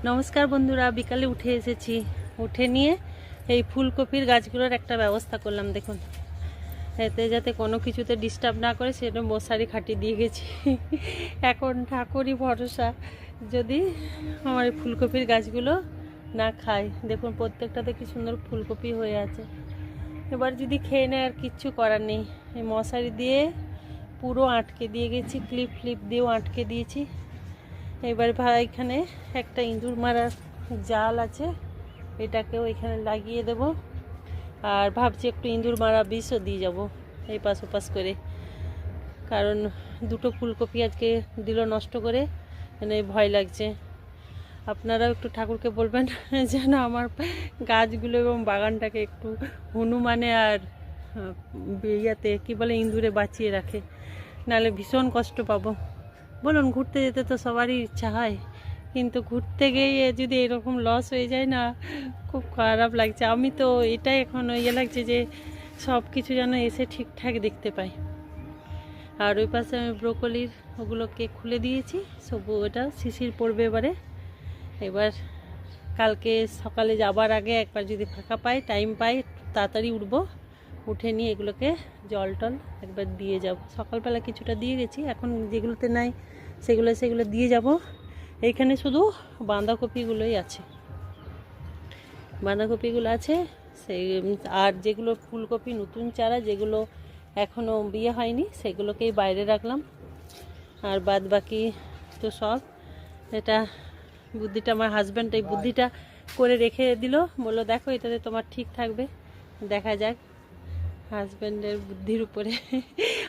নমস্কার বন্ধুরা, বিকালে উঠে এসেছি। উঠে নিয়ে এই ফুলকপির গাছগুলোর একটা ব্যবস্থা করলাম। দেখুন, এতে যাতে কোনো কিছুতে ডিস্টার্ব না করে সেটা মশারি খাটিয়ে দিয়ে গেছি। এখন ঠাকুরই ভরসা, যদি আমার এই ফুলকপির গাছগুলো না খায়। দেখুন প্রত্যেকটাতে কি সুন্দর ফুলকপি হয়ে আছে। এবার যদি খেয়ে নেয় আর কিচ্ছু করার নেই। এই মশারি দিয়ে পুরো আটকে দিয়ে গেছি, ক্লিপ দিয়েও আটকে দিয়েছি। এবার এখানে একটা ইঁদুর মারার জাল আছে, এটাকেও এখানে লাগিয়ে দেব। আর ভাবছি একটু ইঁদুর মারা বিষও দিয়ে যাব এই পাশ ওপাশ করে, কারণ দুটো ফুলকপি আজকে দিল নষ্ট করে, মানে ভয় লাগছে। আপনারাও একটু ঠাকুরকে বলবেন যেন আমার গাছগুলো এবং বাগানটাকে একটু হনুমানে আর ইয়াতে কী বলে ইঁদুরে বাঁচিয়ে রাখে, নাহলে ভীষণ কষ্ট পাবো। বলুন, ঘুরতে যেতে তো সবারই ইচ্ছা হয়, কিন্তু ঘুরতে গিয়ে যদি এরকম লস হয়ে যায় না, খুব খারাপ লাগছে। আমি তো এটাই এখন লাগছে যে সব কিছু যেন এসে ঠিকঠাক দেখতে পাই। আর ওই পাশে আমি ব্রোকলির ওগুলোকে খুলে দিয়েছি, সব ওটা শিশির পড়বে এবার কালকে সকালে যাবার আগে একবার যদি ফাঁকা পাই, টাইম পাই, তাড়াতাড়ি উঠবো। উঠে নিয়ে এগুলোকে জল টল একবার দিয়ে যাব। সকালবেলা কিছুটা দিয়ে গেছি, এখন যেগুলোতে নাই সেগুলো দিয়ে যাব। এইখানে শুধু বাঁধাকপিগুলোই আছে, বাঁধাকপিগুলো আছে সেই। আর যেগুলো ফুলকপি নতুন চারা, যেগুলো এখনও বিয়ে হয়নি, সেগুলোকেই বাইরে রাখলাম। আর বাদ বাকি তো সব, এটা বুদ্ধিটা আমার হাজব্যান্ড এই বুদ্ধিটা করে রেখে দিল, বললো দেখো এটাতে তোমার ঠিক থাকবে, দেখা যাক হাজব্যান্ডের বুদ্ধির উপরে।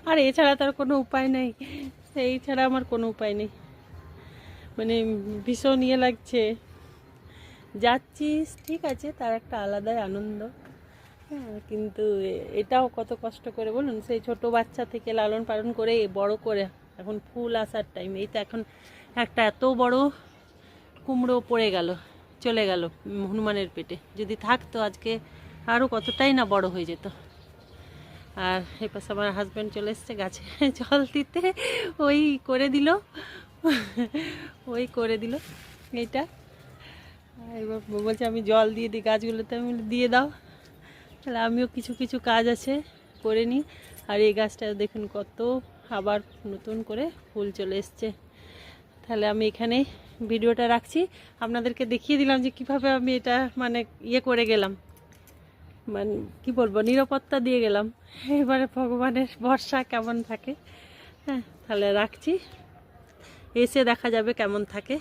আর এছাড়া তার কোনো উপায় নেই, এই ছাড়া আমার কোনো উপায় নেই। মানে ভীষণ লাগছে। যাচ্ছি ঠিক আছে, তার একটা আলাদাই আনন্দ, হ্যাঁ, কিন্তু এটাও কত কষ্ট করে বলুন। সেই ছোট বাচ্চা থেকে লালন পালন করে বড় করে এখন ফুল আসার টাইম। এই তো এখন একটা এত বড় কুমড়ো পড়ে গেল, চলে গেল হনুমানের পেটে। যদি থাকতো আজকে আরও কতটাই না বড় হয়ে যেত। আর এই পাশে আমার হাজব্যান্ড চলে এসছে গাছে জল দিতে, ওই করে দিল এইটা। এবার বলছে আমি জল দিয়ে দিই গাছগুলোতে, আমি দিয়ে দাও। তাহলে আমিও কিছু কাজ আছে করে নিই। আর এই গাছটা দেখুন কত আবার নতুন করে ফুল চলে এসছে। তাহলে আমি এখানে ভিডিওটা রাখছি, আপনাদেরকে দেখিয়ে দিলাম যে কিভাবে আমি এটা মানে করে গেলাম, মানে কি বলবো, নিরাপত্তা দিয়ে গেলাম। এবারে ভগবানের ভরসা কেমন থাকে। হ্যাঁ, তাহলে রাখছি, এসে দেখা যাবে কেমন থাকে।